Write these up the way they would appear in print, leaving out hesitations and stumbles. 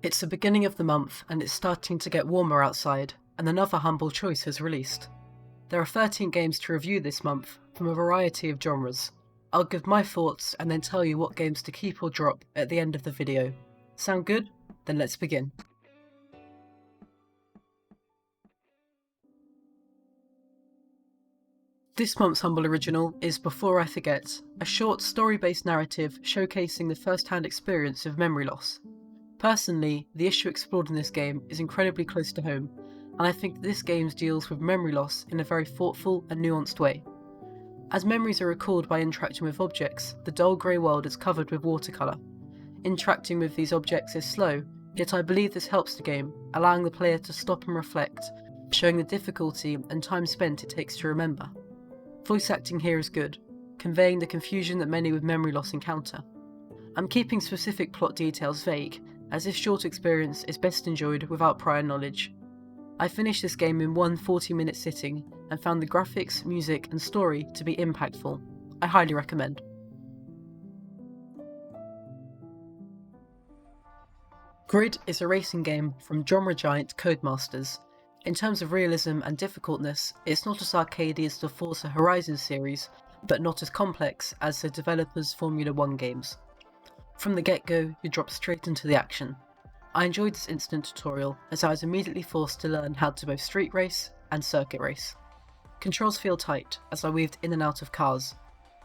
It's the beginning of the month and it's starting to get warmer outside, and another humble choice has released. There are 13 games to review this month from a variety of genres. I'll give my thoughts and then tell you what games to keep or drop at the end of the video. Sound good? Then let's begin. This month's Humble Original is Before I Forget, a short story-based narrative showcasing the first-hand experience of memory loss. Personally, the issue explored in this game is incredibly close to home, and I think that this game deals with memory loss in a very thoughtful and nuanced way. As memories are recalled by interacting with objects, the dull grey world is covered with watercolour. Interacting with these objects is slow, yet I believe this helps the game, allowing the player to stop and reflect, showing the difficulty and time spent it takes to remember. Voice acting here is good, conveying the confusion that many with memory loss encounter. I'm keeping specific plot details vague, as this short experience is best enjoyed without prior knowledge. I finished this game in one 40-minute sitting and found the graphics, music and story to be impactful. I highly recommend. Grid is a racing game from genre giant Codemasters. In terms of realism and difficultness, it's not as arcadey as the Forza Horizon series, but not as complex as the developers' Formula 1 games. From the get-go, you drop straight into the action. I enjoyed this instant tutorial as I was immediately forced to learn how to both street race and circuit race. Controls feel tight as I weaved in and out of cars.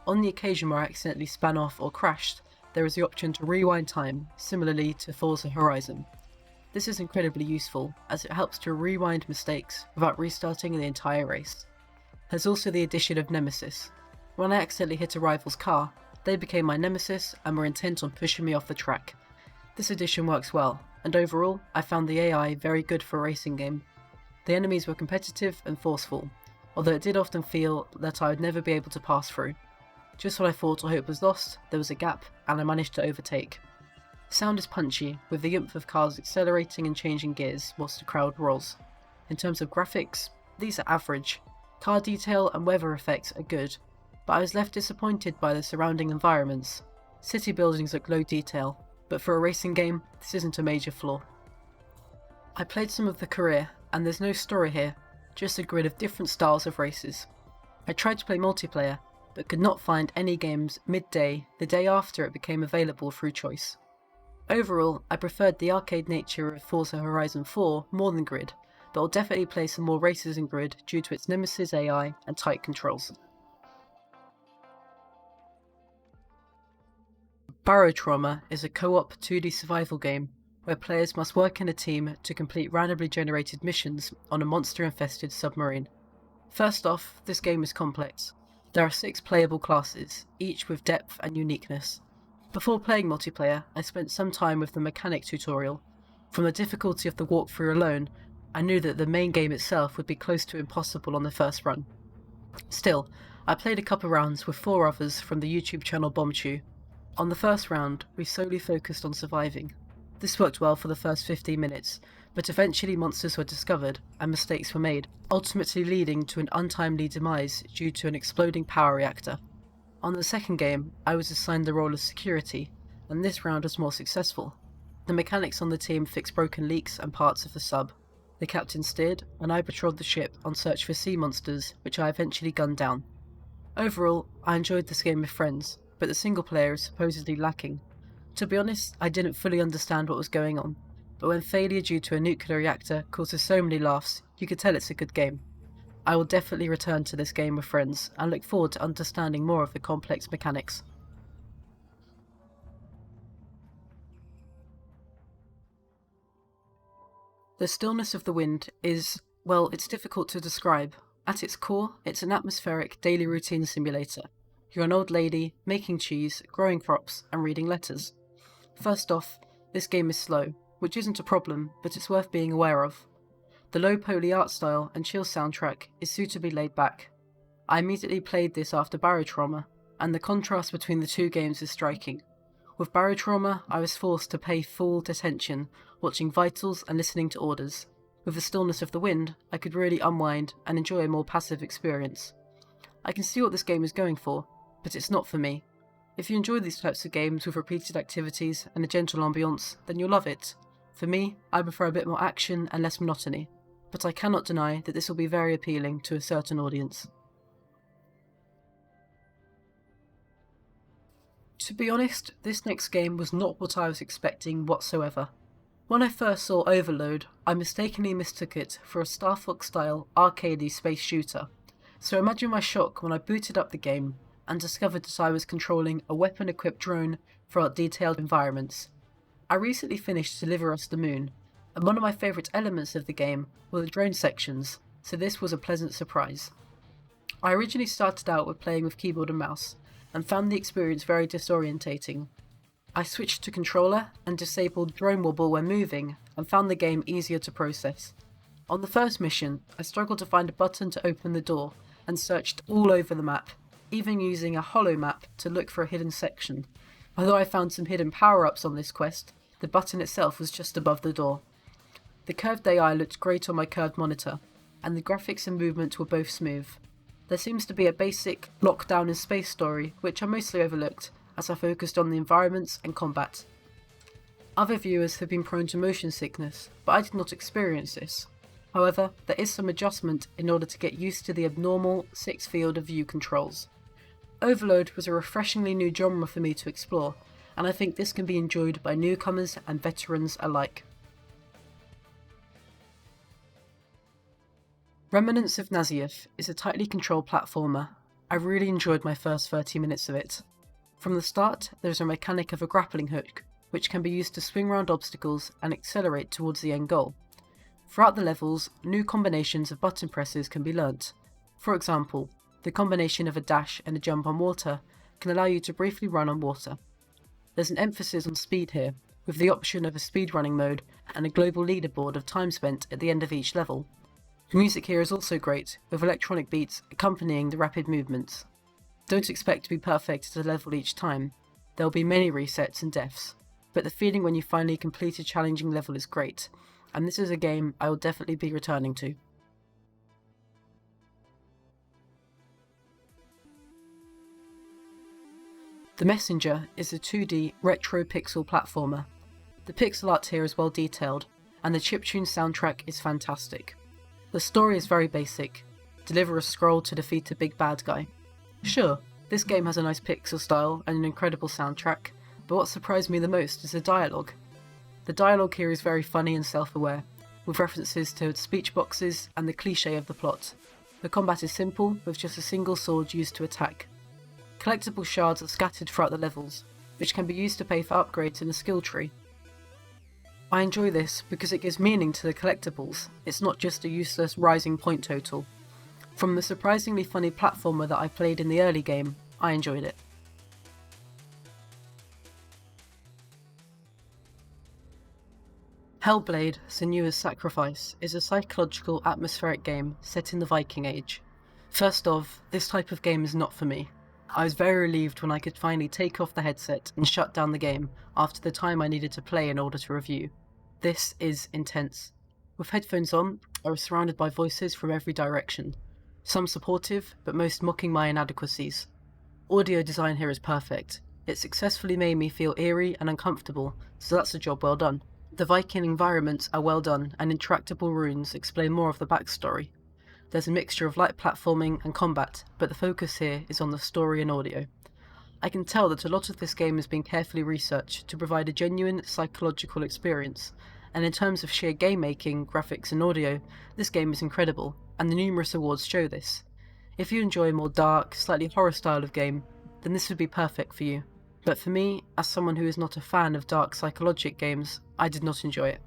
On the occasion where I accidentally span off or crashed, there is the option to rewind time, similarly to Forza Horizon. This is incredibly useful as it helps to rewind mistakes without restarting the entire race. There's also the addition of Nemesis. When I accidentally hit a rival's car, they became my nemesis and were intent on pushing me off the track. This addition works well, and overall, I found the AI very good for a racing game. The enemies were competitive and forceful, although it did often feel that I would never be able to pass through. Just when I thought all hope was lost, there was a gap, and I managed to overtake. Sound is punchy, with the oomph of cars accelerating and changing gears whilst the crowd rolls. In terms of graphics, these are average. Car detail and weather effects are good, but I was left disappointed by the surrounding environments. City buildings look low detail, but for a racing game, this isn't a major flaw. I played some of the career, and there's no story here, just a grid of different styles of races. I tried to play multiplayer, but could not find any games midday, the day after it became available through choice. Overall, I preferred the arcade nature of Forza Horizon 4 more than Grid, but I'll definitely play some more races in Grid due to its Nemesis AI and tight controls. Barotrauma is a co-op 2D survival game where players must work in a team to complete randomly generated missions on a monster-infested submarine. First off, this game is complex. There are 6 playable classes, each with depth and uniqueness. Before playing multiplayer, I spent some time with the mechanic tutorial. From the difficulty of the walkthrough alone, I knew that the main game itself would be close to impossible on the first run. Still, I played a couple rounds with 4 others from the YouTube channel BombChew. On the first round, we solely focused on surviving. This worked well for the first 15 minutes, but eventually monsters were discovered and mistakes were made, ultimately leading to an untimely demise due to an exploding power reactor. On the second game, I was assigned the role of security, and this round was more successful. The mechanics on the team fixed broken leaks and parts of the sub. The captain steered, and I patrolled the ship on search for sea monsters, which I eventually gunned down. Overall, I enjoyed this game with friends, but the single player is supposedly lacking. To be honest, I didn't fully understand what was going on, but when failure due to a nuclear reactor causes so many laughs, you could tell it's a good game. I will definitely return to this game with friends and look forward to understanding more of the complex mechanics. The Stillness of the Wind is, well, it's difficult to describe. At its core, it's an atmospheric daily routine simulator. You're an old lady, making cheese, growing crops, and reading letters. First off, this game is slow, which isn't a problem, but it's worth being aware of. The low-poly art style and chill soundtrack is suitably laid back. I immediately played this after Barotrauma, and the contrast between the two games is striking. With Barotrauma, I was forced to pay full attention, watching vitals and listening to orders. With the Stillness of the Wind, I could really unwind and enjoy a more passive experience. I can see what this game is going for, but it's not for me. If you enjoy these types of games with repeated activities and a gentle ambiance, then you'll love it. For me, I prefer a bit more action and less monotony, but I cannot deny that this will be very appealing to a certain audience. To be honest, this next game was not what I was expecting whatsoever. When I first saw Overload, I mistakenly mistook it for a Star Fox-style arcadey space shooter, so imagine my shock when I booted up the game and discovered that I was controlling a weapon-equipped drone throughout detailed environments. I recently finished Deliver Us the Moon, and one of my favourite elements of the game were the drone sections, so this was a pleasant surprise. I originally started out with playing with keyboard and mouse, and found the experience very disorientating. I switched to controller and disabled drone wobble when moving, and found the game easier to process. On the first mission, I struggled to find a button to open the door, and searched all over the map, even using a holo map to look for a hidden section. Although I found some hidden power-ups on this quest, the button itself was just above the door. The curved AI looked great on my curved monitor, and the graphics and movement were both smooth. There seems to be a basic lockdown in space story, which I mostly overlooked, as I focused on the environments and combat. Other viewers have been prone to motion sickness, but I did not experience this. However, there is some adjustment in order to get used to the abnormal 6 field of view controls. Overload was a refreshingly new genre for me to explore, and I think this can be enjoyed by newcomers and veterans alike. Remnants of Naezith is a tightly controlled platformer. I really enjoyed my first 30 minutes of it. From the start, there is a mechanic of a grappling hook, which can be used to swing around obstacles and accelerate towards the end goal. Throughout the levels, new combinations of button presses can be learnt. For example, the combination of a dash and a jump on water can allow you to briefly run on water. There's an emphasis on speed here, with the option of a speedrunning mode and a global leaderboard of time spent at the end of each level. The music here is also great, with electronic beats accompanying the rapid movements. Don't expect to be perfect at a level each time. There will be many resets and deaths, but the feeling when you finally complete a challenging level is great, and this is a game I will definitely be returning to. The Messenger is a 2D retro pixel platformer. The pixel art here is well detailed, and the chiptune soundtrack is fantastic. The story is very basic. Deliver a scroll to defeat a big bad guy. Sure, this game has a nice pixel style and an incredible soundtrack, but what surprised me the most is the dialogue. The dialogue here is very funny and self-aware, with references to speech boxes and the cliché of the plot. The combat is simple, with just a single sword used to attack. Collectible shards are scattered throughout the levels, which can be used to pay for upgrades in a skill tree. I enjoy this because it gives meaning to the collectibles. It's not just a useless rising point total. From the surprisingly funny platformer that I played in the early game, I enjoyed it. Hellblade, Senua's Sacrifice is a psychological atmospheric game set in the Viking Age. First off, this type of game is not for me. I was very relieved when I could finally take off the headset and shut down the game after the time I needed to play in order to review. This is intense. With headphones on, I was surrounded by voices from every direction. Some supportive, but most mocking my inadequacies. Audio design here is perfect. It successfully made me feel eerie and uncomfortable, so that's a job well done. The Viking environments are well done, and interactable runes explain more of the backstory. There's a mixture of light platforming and combat, but the focus here is on the story and audio. I can tell that a lot of this game has been carefully researched to provide a genuine psychological experience, and in terms of sheer game making, graphics and audio, this game is incredible, and the numerous awards show this. If you enjoy a more dark, slightly horror style of game, then this would be perfect for you. But for me, as someone who is not a fan of dark psychologic games, I did not enjoy it.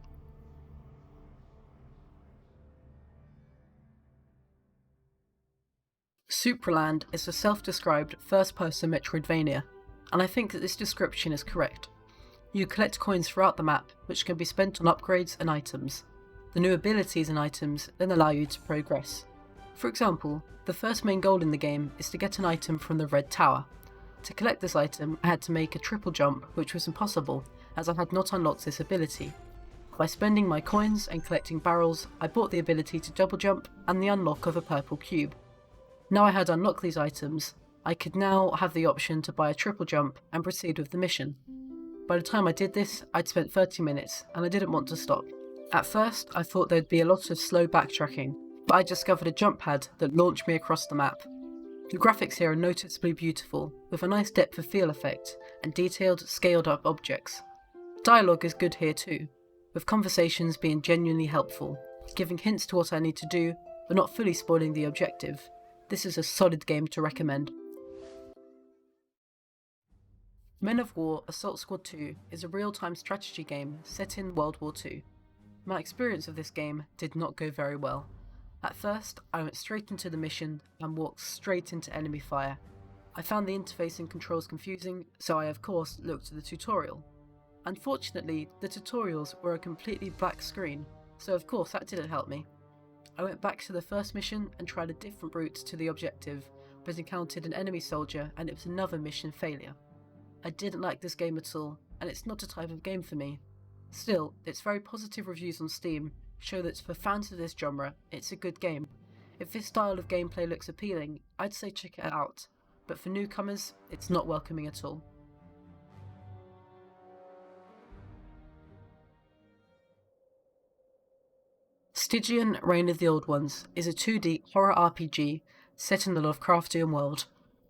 Supraland is a self-described first-person Metroidvania, and I think that this description is correct. You collect coins throughout the map, which can be spent on upgrades and items. The new abilities and items then allow you to progress. For example, the first main goal in the game is to get an item from the Red Tower. To collect this item, I had to make a triple jump, which was impossible, as I had not unlocked this ability. By spending my coins and collecting barrels, I bought the ability to double jump and the unlock of a purple cube. Now I had unlocked these items, I could now have the option to buy a triple jump and proceed with the mission. By the time I did this, I'd spent 30 minutes and I didn't want to stop. At first, I thought there'd be a lot of slow backtracking, but I discovered a jump pad that launched me across the map. The graphics here are noticeably beautiful, with a nice depth of field effect and detailed, scaled up objects. Dialogue is good here too, with conversations being genuinely helpful, giving hints to what I need to do, but not fully spoiling the objective. This is a solid game to recommend. Men of War Assault Squad 2 is a real-time strategy game set in World War II. My experience of this game did not go very well. At first, I went straight into the mission and walked straight into enemy fire. I found the interface and controls confusing, so I of course looked at the tutorial. Unfortunately, the tutorials were a completely black screen, so of course that didn't help me. I went back to the first mission and tried a different route to the objective, but encountered an enemy soldier and it was another mission failure. I didn't like this game at all, and it's not a type of game for me. Still, its very positive reviews on Steam show that for fans of this genre, it's a good game. If this style of gameplay looks appealing, I'd say check it out, but for newcomers, it's not welcoming at all. Stygian Reign of the Old Ones is a 2D horror RPG set in the Lovecraftian world.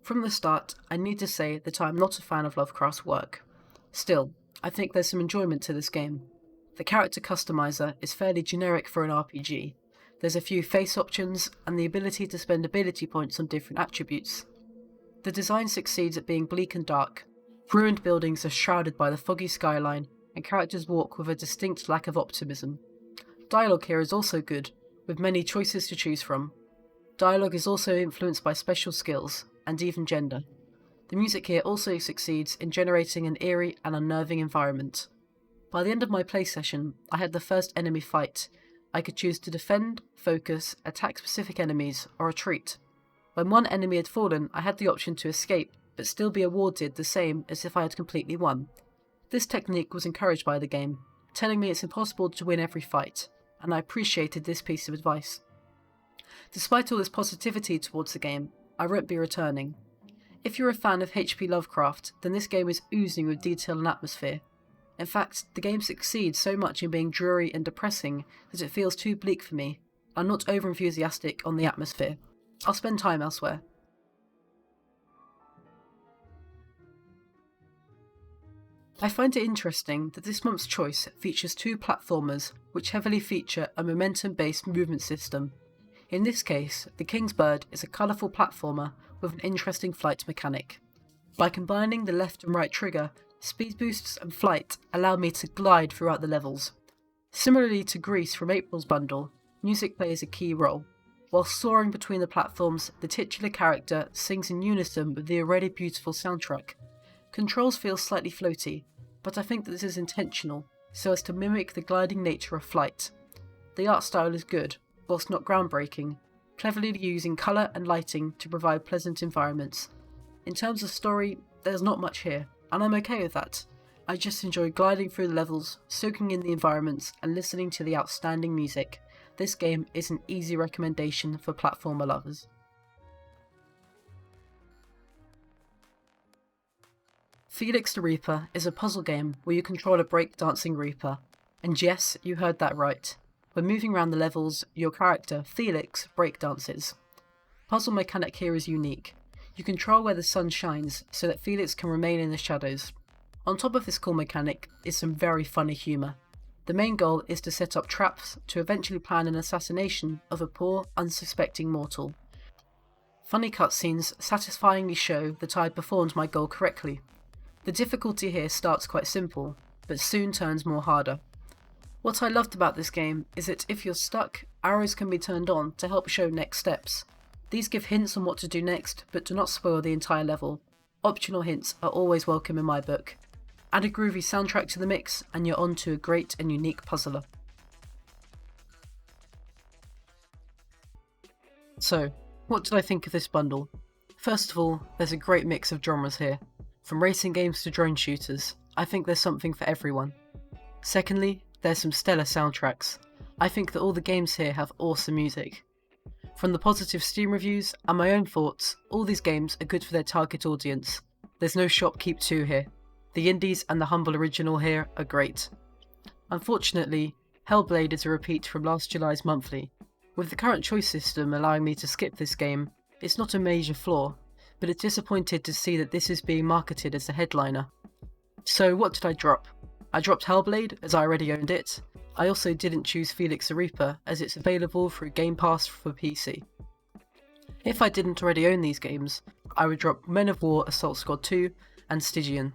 From the start, I need to say that I am not a fan of Lovecraft's work. Still, I think there's some enjoyment to this game. The character customizer is fairly generic for an RPG. There's a few face options and the ability to spend ability points on different attributes. The design succeeds at being bleak and dark. Ruined buildings are shrouded by the foggy skyline, and characters walk with a distinct lack of optimism. Dialogue here is also good, with many choices to choose from. Dialogue is also influenced by special skills, and even gender. The music here also succeeds in generating an eerie and unnerving environment. By the end of my play session, I had the first enemy fight. I could choose to defend, focus, attack specific enemies, or retreat. When one enemy had fallen, I had the option to escape, but still be awarded the same as if I had completely won. This technique was encouraged by the game, telling me it's impossible to win every fight, and I appreciated this piece of advice. Despite all this positivity towards the game, I won't be returning. If you're a fan of H.P. Lovecraft, then this game is oozing with detail and atmosphere. In fact, the game succeeds so much in being dreary and depressing that it feels too bleak for me. I'm not over-enthusiastic on the atmosphere. I'll spend time elsewhere. I find it interesting that this month's choice features two platformers which heavily feature a momentum-based movement system. In this case, the King's Bird is a colourful platformer with an interesting flight mechanic. By combining the left and right trigger, speed boosts and flight allow me to glide throughout the levels. Similarly to Grease from April's bundle, music plays a key role. While soaring between the platforms, the titular character sings in unison with the already beautiful soundtrack. Controls feel slightly floaty, but I think that this is intentional, so as to mimic the gliding nature of flight. The art style is good, whilst not groundbreaking, cleverly using colour and lighting to provide pleasant environments. In terms of story, there's not much here, and I'm okay with that. I just enjoy gliding through the levels, soaking in the environments, and listening to the outstanding music. This game is an easy recommendation for platformer lovers. Felix the Reaper is a puzzle game where you control a breakdancing Reaper. And yes, you heard that right. When moving around the levels, your character, Felix, breakdances. Puzzle mechanic here is unique. You control where the sun shines so that Felix can remain in the shadows. On top of this cool mechanic is some very funny humour. The main goal is to set up traps to eventually plan an assassination of a poor, unsuspecting mortal. Funny cutscenes satisfyingly show that I performed my goal correctly. The difficulty here starts quite simple, but soon turns more harder. What I loved about this game is that if you're stuck, arrows can be turned on to help show next steps. These give hints on what to do next, but do not spoil the entire level. Optional hints are always welcome in my book. Add a groovy soundtrack to the mix, and you're on to a great and unique puzzler. So, what did I think of this bundle? First of all, there's a great mix of genres here. From racing games to drone shooters, I think there's something for everyone. Secondly, there's some stellar soundtracks. I think that all the games here have awesome music. From the positive Steam reviews and my own thoughts, all these games are good for their target audience. There's no shop keep 2 here. The indies and the humble original here are great. Unfortunately, Hellblade is a repeat from last July's monthly. With the current choice system allowing me to skip this game, it's not a major flaw, but it's disappointed to see that this is being marketed as a headliner. So what did I drop? I dropped Hellblade as I already owned it. I also didn't choose Felix the Reaper as it's available through Game Pass for PC. If I didn't already own these games, I would drop Men of War Assault Squad 2 and Stygian.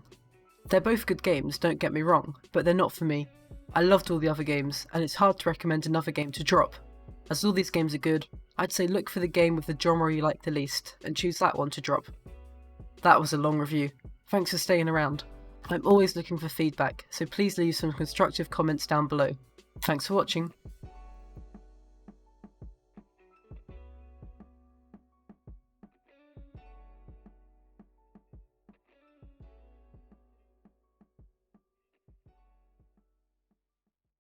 They're both good games, don't get me wrong, but they're not for me. I loved all the other games, and it's hard to recommend another game to drop. As all these games are good, I'd say look for the game with the genre you like the least, and choose that one to drop. That was a long review. Thanks for staying around. I'm always looking for feedback, so please leave some constructive comments down below. Thanks for watching.